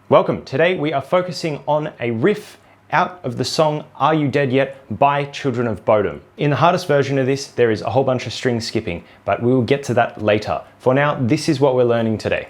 Welcome. Today we are focusing on a riff out of the song Are You Dead Yet by Children of Bodom. In the hardest version of this, there is a whole bunch of string skipping, but we will get to that later. For now, this is what we're learning today.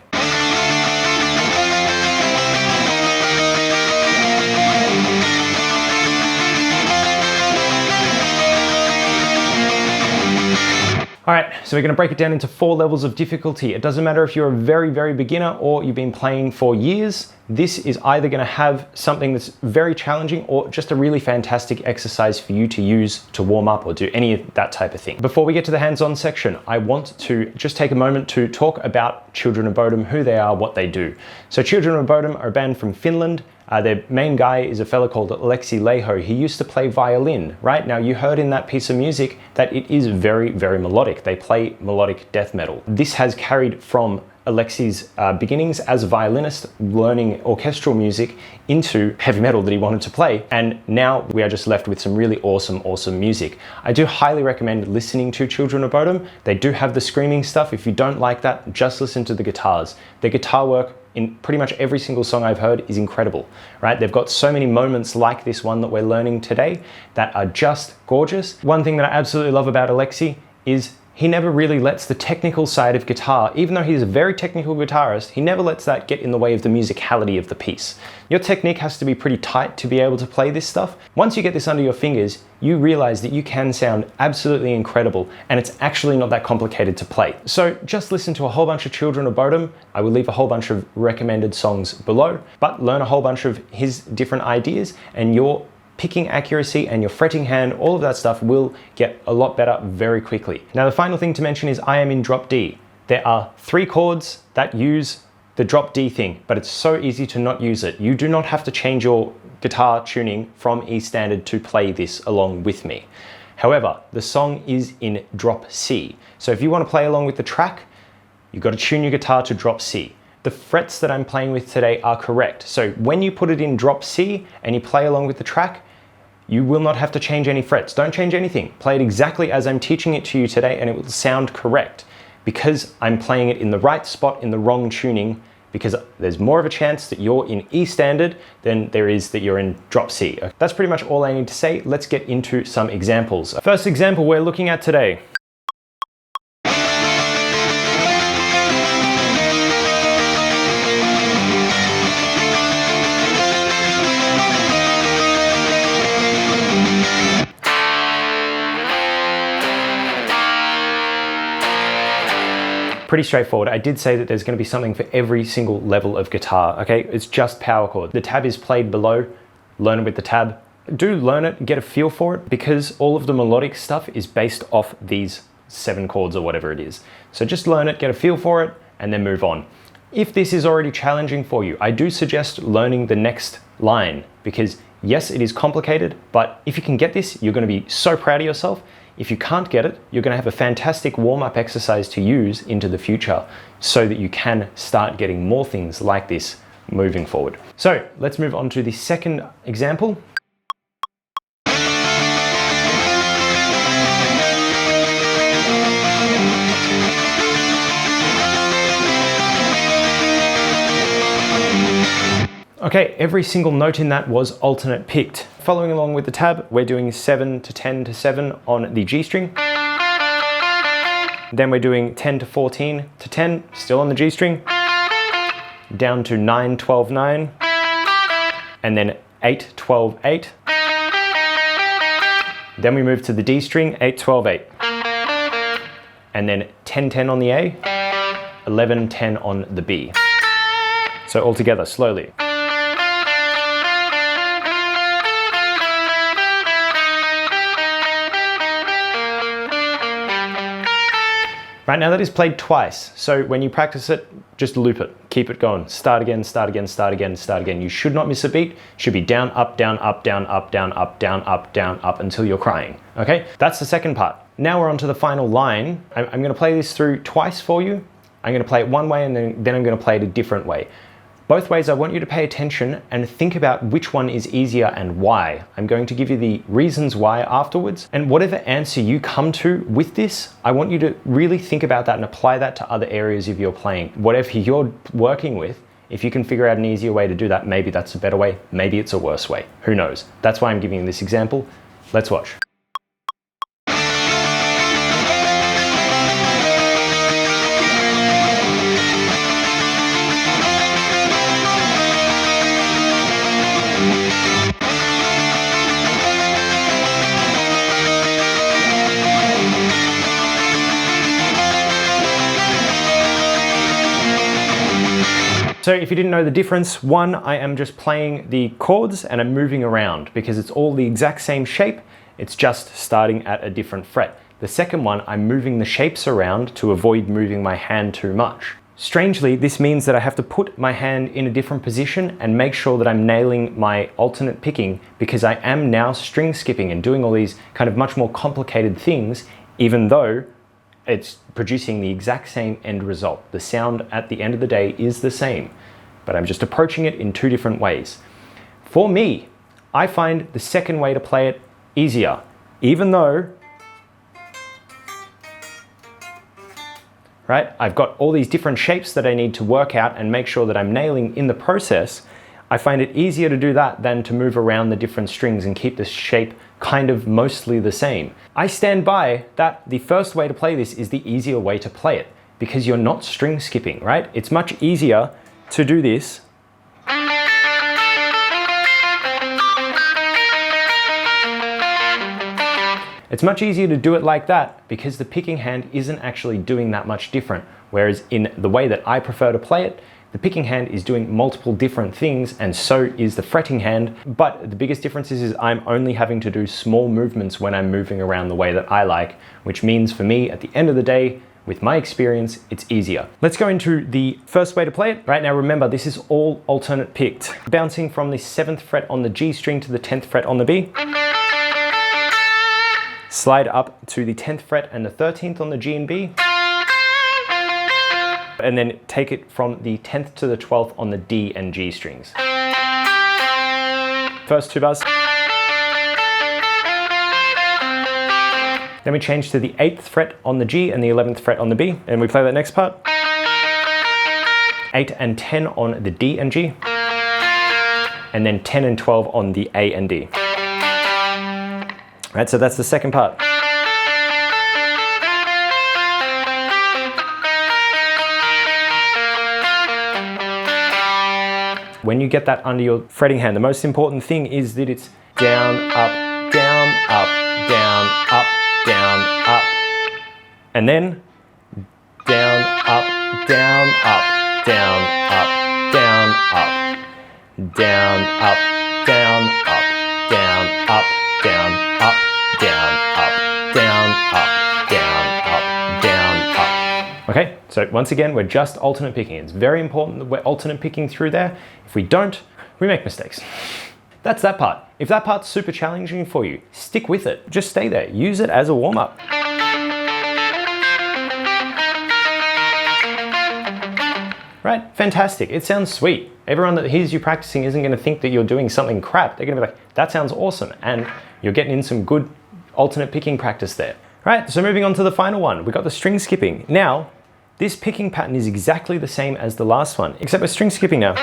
All right, so we're going to break it down into 4 levels of difficulty. It doesn't matter if you're a very beginner or you've been playing for years. This is either going to have something that's very challenging or just a really fantastic exercise for you to use to warm up or do any of that type of thing. Before we get to the hands-on section, I want to just take a moment to talk about Children of Bodom, who they are, what they do. So Children of Bodom are a band from Finland. Their main guy is a fellow called Alexi Laiho. He used to play violin, right? Now you heard in that piece of music that it is very melodic. They play melodic death metal. This has carried from Alexi's beginnings as a violinist, learning orchestral music, into heavy metal that he wanted to play. And now we are just left with some really awesome music. I do highly recommend listening to Children of Bodom. They do have the screaming stuff. If you don't like that, just listen to the guitars. Their guitar work in pretty much every single song I've heard is incredible, right? They've got so many moments like this one that we're learning today that are just gorgeous. One thing that I absolutely love about Alexi is he never really lets the technical side of guitar, even though he's a very technical guitarist, he never lets that get in the way of the musicality of the piece. Your technique has to be pretty tight to be able to play this stuff. Once you get this under your fingers, you realize that you can sound absolutely incredible, and it's actually not that complicated to play. So just listen to a whole bunch of Children of Bodom. I will leave a whole bunch of recommended songs below, but learn a whole bunch of his different ideas, and your picking accuracy and your fretting hand, all of that stuff will get a lot better very quickly. Now, the final thing to mention is I am in drop D. There are 3 chords that use the drop D thing, but it's so easy to not use it. You do not have to change your guitar tuning from E standard to play this along with me. However, the song is in drop C. So if you want to play along with the track, you've got to tune your guitar to drop C. The frets that I'm playing with today are correct. So when you put it in drop C and you play along with the track, you will not have to change any frets. Don't change anything. Play it exactly as I'm teaching it to you today and it will sound correct because I'm playing it in the right spot in the wrong tuning, because there's more of a chance that you're in E standard than there is that you're in drop C. That's pretty much all I need to say. Let's get into some examples. First example we're looking at today. Pretty straightforward. I did say that there's going to be something for every single level of guitar, okay? It's just power chord. The tab is played below. Learn it with the tab. Do learn it, get a feel for it, because all of the melodic stuff is based off these 7 chords or whatever it is. So just learn it, get a feel for it, and then move on. If this is already challenging for you, I do suggest learning the next line, because yes, it is complicated, but if you can get this, you're going to be so proud of yourself. If you can't get it, you're going to have a fantastic warm-up exercise to use into the future so that you can start getting more things like this moving forward. So let's move on to the second example. Okay, every single note in that was alternate picked. Following along with the tab, we're doing 7 to 10 to 7 on the G string. Then we're doing 10 to 14 to 10, still on the G string. Down to 9, 12, 9. And then 8, 12, 8. Then we move to the D string, 8, 12, 8. And then 10, 10 on the A, 11, 10 on the B. So all together, slowly. Right, now that is played twice, so when you practice it, just loop it, keep it going, start again, start again, start again, start again. You should not miss a beat, should be down, up, down, up, down, up, down, up, down, up, down, up until you're crying, okay? That's the second part. Now we're on to the final line. I'm gonna play this through twice for you. I'm gonna play it one way and then I'm gonna play it a different way. Both ways, I want you to pay attention and think about which one is easier and why. I'm going to give you the reasons why afterwards. And whatever answer you come to with this, I want you to really think about that and apply that to other areas of your playing. Whatever you're working with, If you can figure out an easier way to do that, maybe that's a better way, maybe it's a worse way. Who knows? That's why I'm giving you this example. Let's watch. So if you didn't know the difference, one, I am just playing the chords and I'm moving around because it's all the exact same shape, it's just starting at a different fret. The second one, I'm moving the shapes around to avoid moving my hand too much. Strangely, this means that I have to put my hand in a different position and make sure that I'm nailing my alternate picking because I am now string skipping and doing all these kind of much more complicated things, even though it's producing the exact same end result. The sound at the end of the day is the same, but I'm just approaching it in two different ways. For me, I find the second way to play it easier, even though, right, I've got all these different shapes that I need to work out and make sure that I'm nailing in the process. I find it easier to do that than to move around the different strings and keep the shape kind of mostly the same. I stand by that the first way to play this is the easier way to play it because you're not string skipping, right? It's much easier to do this. It's much easier to do it like that because the picking hand isn't actually doing that much different. Whereas in the way that I prefer to play it, the picking hand is doing multiple different things and so is the fretting hand. But the biggest difference is I'm only having to do small movements when I'm moving around the way that I like, which means for me at the end of the day, with my experience, it's easier. Let's go into the first way to play it. Right now, remember, this is all alternate picked. Bouncing from the 7th fret on the G string to the 10th fret on the B. Slide up to the 10th fret and the 13th on the G and B. And then take it from the 10th to the 12th on the D and G strings. First two bars. Then we change to the 8th fret on the G and the 11th fret on the B, and we play that next part. 8 and 10 on the D and G, and then 10 and 12 on the A and D. Right, so that's the second part. When you get that under your fretting hand, the most important thing is that it's down, up, down, up, down, up, down, up. And then down, up, down, up, down, up, down, up, down, up, down, up, down, up, down, up, down, up, down, up, down, up, down, up. Okay, so once again, we're just alternate picking. It's very important that we're alternate picking through there. If we don't, we make mistakes. That's that part. If that part's super challenging for you, stick with it. Just stay there. Use it as a warm-up. Right? Fantastic. It sounds sweet. Everyone that hears you practicing isn't going to think that you're doing something crap. They're going to be like, that sounds awesome. And you're getting in some good alternate picking practice there. Right, so moving on to the final one. We got the string skipping. Now, this picking pattern is exactly the same as the last one, except we're string skipping now.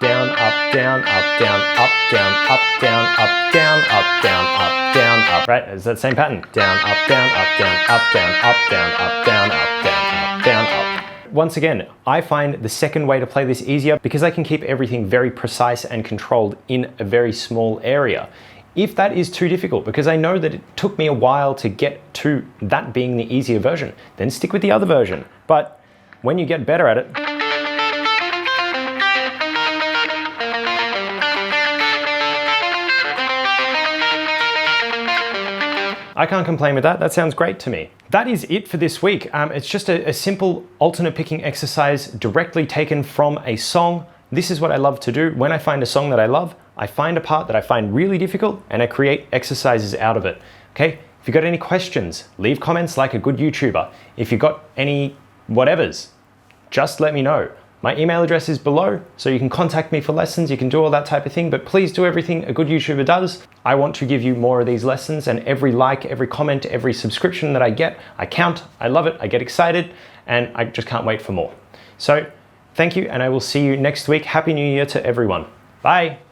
Down, up, down, up, down, up, down, up, down, up, down, up, down, up, down, up. Right, it's that same pattern. Down, up, down, up, down, up, down, up, down, up, down, up, down, up, down, up. Once again, I find the second way to play this easier because I can keep everything very precise and controlled in a very small area. If that is too difficult, because I know that it took me a while to get to that being the easier version, then stick with the other version. But when you get better at it, I can't complain with that. That sounds great to me. That is it for this week. It's just a simple alternate picking exercise directly taken from a song. This is what I love to do. When I find a song that I love, I find a part that I find really difficult and I create exercises out of it. Okay? If you've got any questions, leave comments like a good YouTuber. If you've got any whatevers, just let me know. My email address is below, so you can contact me for lessons, you can do all that type of thing, but please do everything a good YouTuber does. I want to give you more of these lessons, and every like, every comment, every subscription that I get, I count, I love it, I get excited, and I just can't wait for more. So thank you, and I will see you next week. Happy New Year to everyone. Bye.